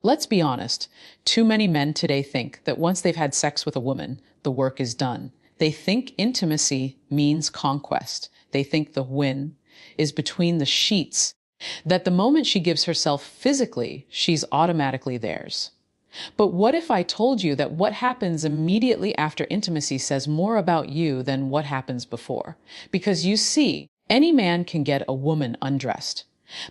Let's be honest, too many men today think that once they've had sex with a woman, the work is done. They think intimacy means conquest. They think the win is between the sheets, that the moment she gives herself physically, she's automatically theirs. But what if I told you that what happens immediately after intimacy says more about you than what happens before? Because you see, any man can get a woman undressed,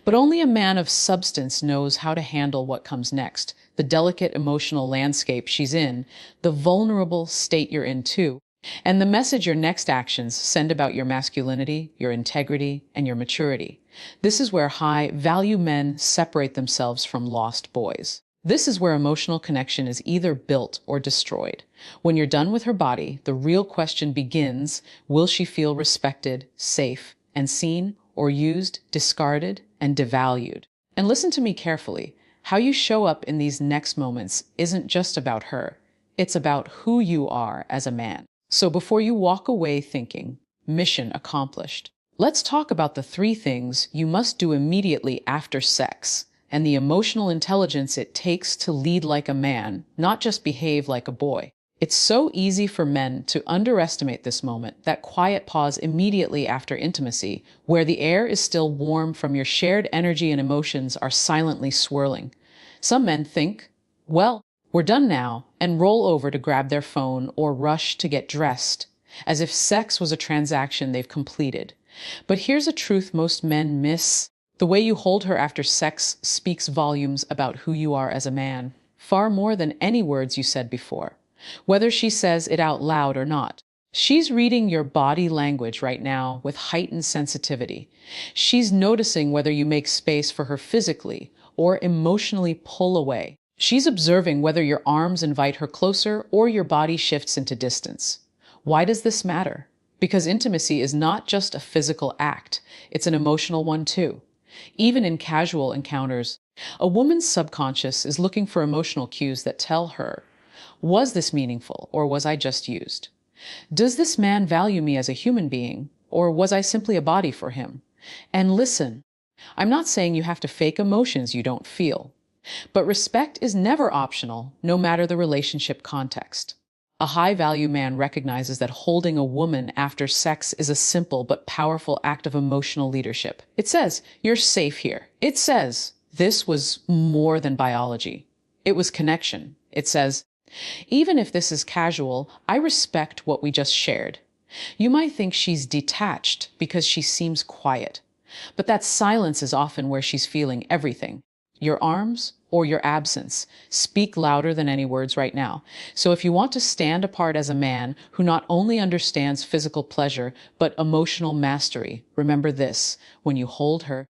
but only a man of substance knows how to handle what comes next, the delicate emotional landscape she's in, the vulnerable state you're in too, and the message your next actions send about your masculinity, your integrity, and your maturity. This is where high-value men separate themselves from lost boys. This is where emotional connection is either built or destroyed. When you're done with her body, the real question begins, will she feel respected, safe, and seen, or used, discarded, and devalued? And listen to me carefully. How you show up in these next moments isn't just about her. It's about who you are as a man. So before you walk away thinking, mission accomplished, let's talk about the 3 things you must do immediately after sex and the emotional intelligence it takes to lead like a man, not just behave like a boy. It's so easy for men to underestimate this moment, that quiet pause immediately after intimacy, where the air is still warm from your shared energy and emotions are silently swirling. Some men think, well, we're done now, and roll over to grab their phone or rush to get dressed, as if sex was a transaction they've completed. But here's a truth most men miss. The way you hold her after sex speaks volumes about who you are as a man, far more than any words you said before. Whether she says it out loud or not, she's reading your body language right now with heightened sensitivity. She's noticing whether you make space for her physically or emotionally pull away. She's observing whether your arms invite her closer or your body shifts into distance. Why does this matter? Because intimacy is not just a physical act, it's an emotional one too. Even in casual encounters, a woman's subconscious is looking for emotional cues that tell her, was this meaningful, or was I just used? Does this man value me as a human being, or was I simply a body for him? And listen, I'm not saying you have to fake emotions you don't feel, but respect is never optional, no matter the relationship context. A high-value man recognizes that holding a woman after sex is a simple but powerful act of emotional leadership. It says, you're safe here. It says, this was more than biology. It was connection. It says, even if this is casual, I respect what we just shared. You might think she's detached because she seems quiet, but that silence is often where she's feeling everything. Your arms or your absence speak louder than any words right now. So if you want to stand apart as a man who not only understands physical pleasure, but emotional mastery, remember this: when you hold her,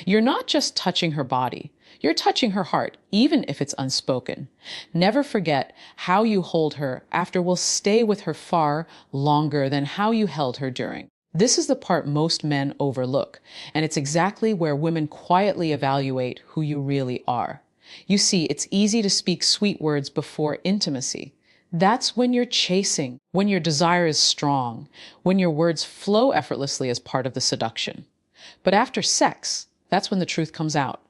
you're not just touching her body, you're touching her heart, even if it's unspoken. Never forget how you hold her after will stay with her far longer than how you held her during. This is the part most men overlook, and it's exactly where women quietly evaluate who you really are. You see, it's easy to speak sweet words before intimacy. That's when you're chasing, when your desire is strong, when your words flow effortlessly as part of the seduction. But after sex, that's when the truth comes out.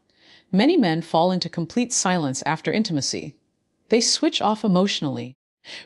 Many men fall into complete silence after intimacy. They switch off emotionally,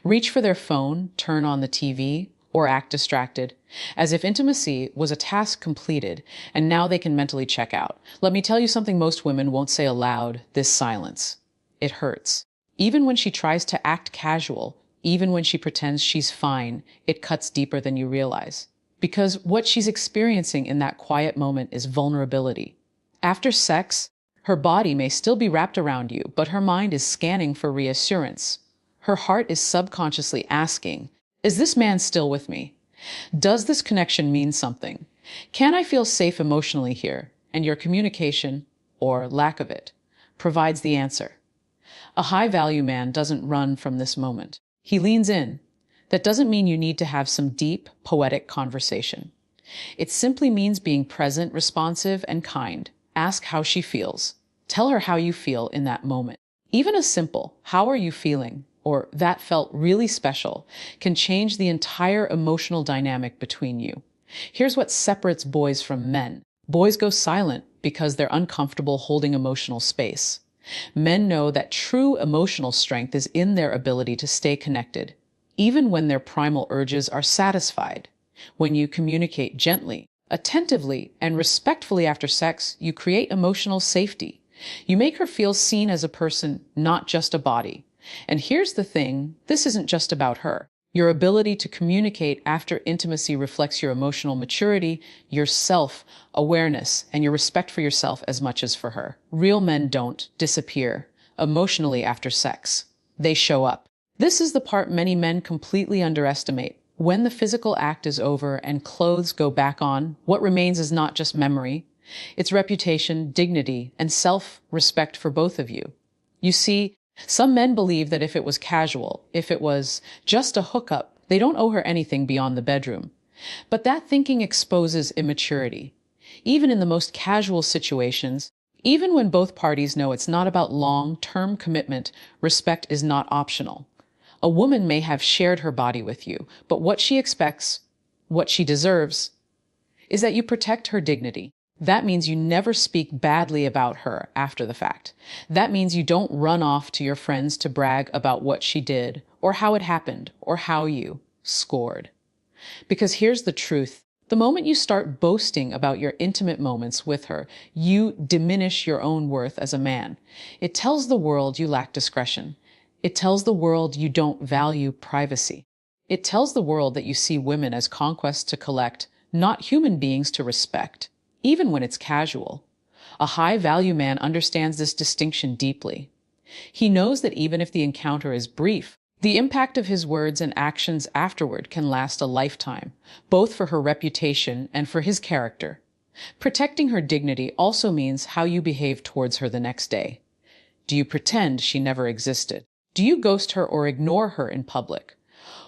reach for their phone, turn on the TV, or act distracted, as if intimacy was a task completed, and now they can mentally check out. Let me tell you something most women won't say aloud: this silence. It hurts. Even when she tries to act casual, even when she pretends she's fine, it cuts deeper than you realize. Because what she's experiencing in that quiet moment is vulnerability. After sex, her body may still be wrapped around you, but her mind is scanning for reassurance. Her heart is subconsciously asking, is this man still with me? Does this connection mean something? Can I feel safe emotionally here? And your communication, or lack of it, provides the answer. A high-value man doesn't run from this moment. He leans in. That doesn't mean you need to have some deep, poetic conversation. It simply means being present, responsive, and kind. Ask how she feels. Tell her how you feel in that moment. Even a simple, how are you feeling, or that felt really special, can change the entire emotional dynamic between you. Here's what separates boys from men. Boys go silent because they're uncomfortable holding emotional space. Men know that true emotional strength is in their ability to stay connected, even when their primal urges are satisfied. When you communicate gently, attentively, and respectfully after sex, you create emotional safety. You make her feel seen as a person, not just a body. And here's the thing, this isn't just about her. Your ability to communicate after intimacy reflects your emotional maturity, your self-awareness, and your respect for yourself as much as for her. Real men don't disappear emotionally after sex. They show up. This is the part many men completely underestimate. When the physical act is over and clothes go back on, what remains is not just memory. It's reputation, dignity, and self-respect for both of you. You see, some men believe that if it was casual, if it was just a hookup, they don't owe her anything beyond the bedroom. But that thinking exposes immaturity. Even in the most casual situations, even when both parties know it's not about long-term commitment, respect is not optional. A woman may have shared her body with you, but what she expects, what she deserves, is that you protect her dignity. That means you never speak badly about her after the fact. That means you don't run off to your friends to brag about what she did, or how it happened, or how you scored. Because here's the truth. The moment you start boasting about your intimate moments with her, you diminish your own worth as a man. It tells the world you lack discretion. It tells the world you don't value privacy. It tells the world that you see women as conquests to collect, not human beings to respect. Even when it's casual. A high-value man understands this distinction deeply. He knows that even if the encounter is brief, the impact of his words and actions afterward can last a lifetime, both for her reputation and for his character. Protecting her dignity also means how you behave towards her the next day. Do you pretend she never existed? Do you ghost her or ignore her in public?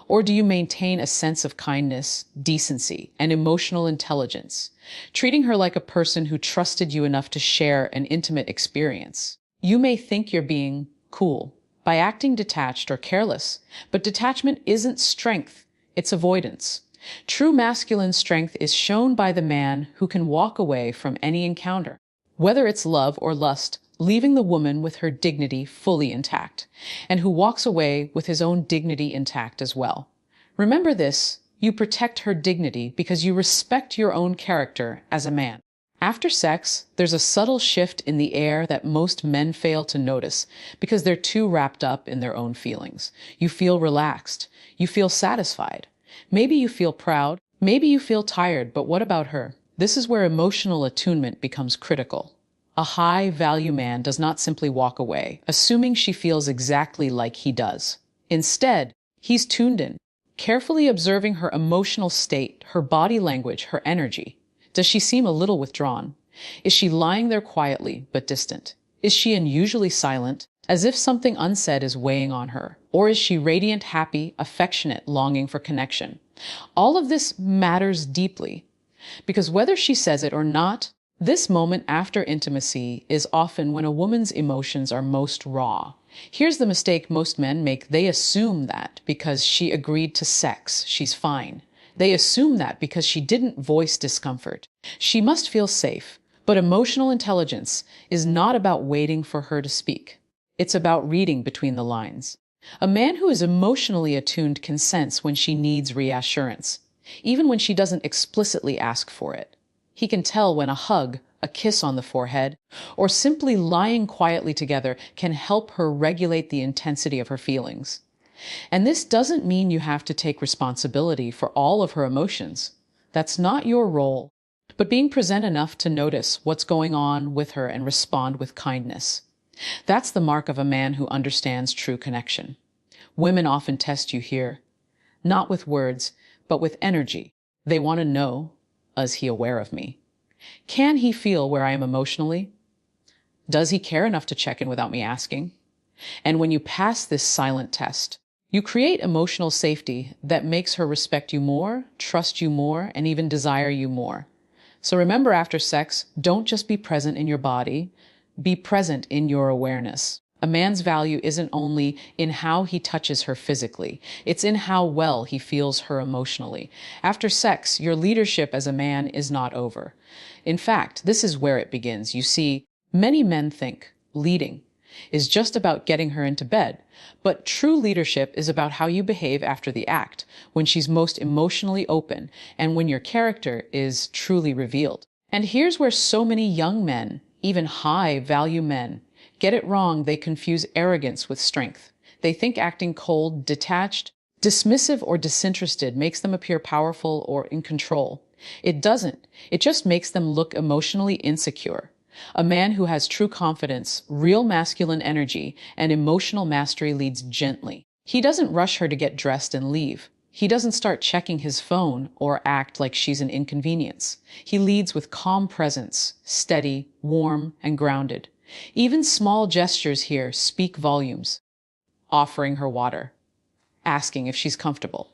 Or do you maintain a sense of kindness, decency, and emotional intelligence, treating her like a person who trusted you enough to share an intimate experience? You may think you're being cool by acting detached or careless, but detachment isn't strength, it's avoidance. True masculine strength is shown by the man who can walk away from any encounter, whether it's love or lust, leaving the woman with her dignity fully intact, and who walks away with his own dignity intact as well. Remember this, you protect her dignity because you respect your own character as a man. After sex, there's a subtle shift in the air that most men fail to notice because they're too wrapped up in their own feelings. You feel relaxed. You feel satisfied. Maybe you feel proud. Maybe you feel tired, but what about her? This is where emotional attunement becomes critical. A high-value man does not simply walk away, assuming she feels exactly like he does. Instead, he's tuned in, carefully observing her emotional state, her body language, her energy. Does she seem a little withdrawn? Is she lying there quietly but distant? Is she unusually silent, as if something unsaid is weighing on her? Or is she radiant, happy, affectionate, longing for connection? All of this matters deeply, because whether she says it or not, this moment after intimacy is often when a woman's emotions are most raw. Here's the mistake most men make. They assume that because she agreed to sex, she's fine. They assume that because she didn't voice discomfort, she must feel safe. But emotional intelligence is not about waiting for her to speak. It's about reading between the lines. A man who is emotionally attuned can sense when she needs reassurance, even when she doesn't explicitly ask for it. He can tell when a hug, a kiss on the forehead, or simply lying quietly together can help her regulate the intensity of her feelings. And this doesn't mean you have to take responsibility for all of her emotions. That's not your role. But being present enough to notice what's going on with her and respond with kindness. That's the mark of a man who understands true connection. Women often test you here, not with words, but with energy. They want to know, is he aware of me? Can he feel where I am emotionally? Does he care enough to check in without me asking? And when you pass this silent test, you create emotional safety that makes her respect you more, trust you more, and even desire you more. So remember, after sex, don't just be present in your body, be present in your awareness. A man's value isn't only in how he touches her physically, it's in how well he feels her emotionally. After sex, your leadership as a man is not over. In fact, this is where it begins. You see, many men think leading is just about getting her into bed. But true leadership is about how you behave after the act, when she's most emotionally open, and when your character is truly revealed. And here's where so many young men, even high-value men, get it wrong. They confuse arrogance with strength. They think acting cold, detached, dismissive, or disinterested makes them appear powerful or in control. It doesn't. It just makes them look emotionally insecure. A man who has true confidence, real masculine energy, and emotional mastery leads gently. He doesn't rush her to get dressed and leave. He doesn't start checking his phone or act like she's an inconvenience. He leads with calm presence, steady, warm, and grounded. Even small gestures here speak volumes. Offering her water, asking if she's comfortable,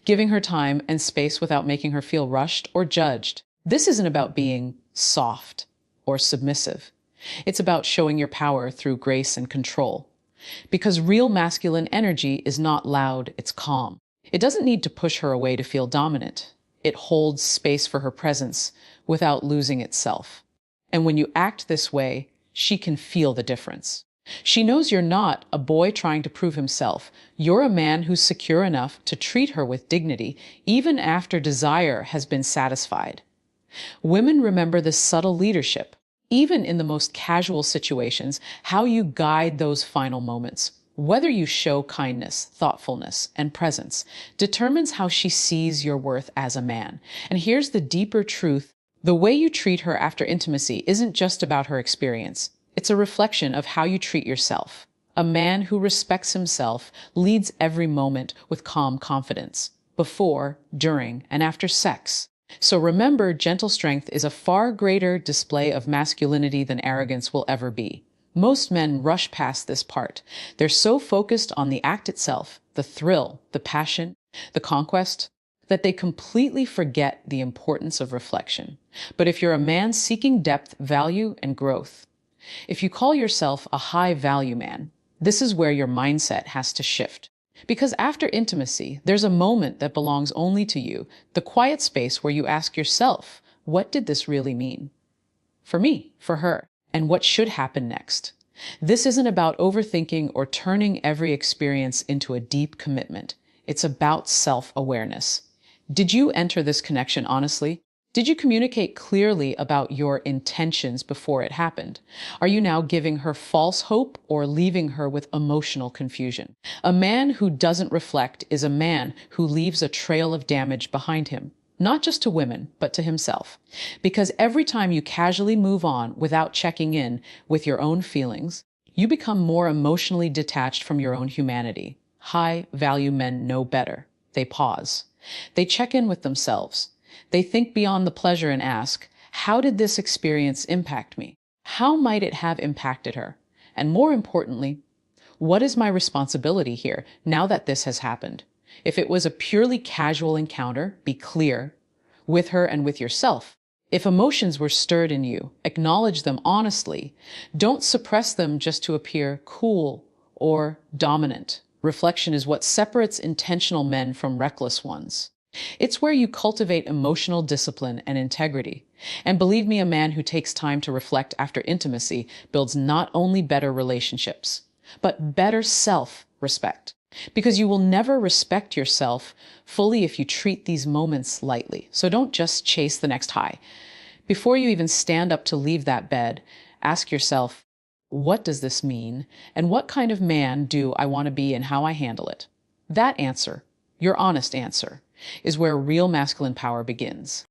giving her time and space without making her feel rushed or judged. This isn't about being soft or submissive. It's about showing your power through grace and control. Because real masculine energy is not loud, it's calm. It doesn't need to push her away to feel dominant. It holds space for her presence without losing itself. And when you act this way, she can feel the difference. She knows you're not a boy trying to prove himself. You're a man who's secure enough to treat her with dignity, even after desire has been satisfied. Women remember this subtle leadership, even in the most casual situations, how you guide those final moments. Whether you show kindness, thoughtfulness, and presence determines how she sees your worth as a man. And here's the deeper truth. The way you treat her after intimacy isn't just about her experience. It's a reflection of how you treat yourself. A man who respects himself leads every moment with calm confidence, before, during, and after sex. So remember, gentle strength is a far greater display of masculinity than arrogance will ever be. Most men rush past this part. They're so focused on the act itself, the thrill, the passion, the conquest, that they completely forget the importance of reflection. But if you're a man seeking depth, value, and growth, if you call yourself a high-value man, this is where your mindset has to shift. Because after intimacy, there's a moment that belongs only to you, the quiet space where you ask yourself, what did this really mean? For me, for her, and what should happen next? This isn't about overthinking or turning every experience into a deep commitment. It's about self-awareness. Did you enter this connection honestly? Did you communicate clearly about your intentions before it happened? Are you now giving her false hope or leaving her with emotional confusion? A man who doesn't reflect is a man who leaves a trail of damage behind him, not just to women, but to himself. Because every time you casually move on without checking in with your own feelings, you become more emotionally detached from your own humanity. High-value men know better. They pause. They check in with themselves. They think beyond the pleasure and ask, how did this experience impact me? How might it have impacted her? And more importantly, what is my responsibility here now that this has happened? If it was a purely casual encounter, be clear with her and with yourself. If emotions were stirred in you, acknowledge them honestly. Don't suppress them just to appear cool or dominant. Reflection is what separates intentional men from reckless ones. It's where you cultivate emotional discipline and integrity. And believe me, a man who takes time to reflect after intimacy builds not only better relationships, but better self-respect. Because you will never respect yourself fully if you treat these moments lightly. So don't just chase the next high. Before you even stand up to leave that bed, ask yourself, what does this mean? And what kind of man do I want to be and how I handle it? That answer, your honest answer, is where real masculine power begins.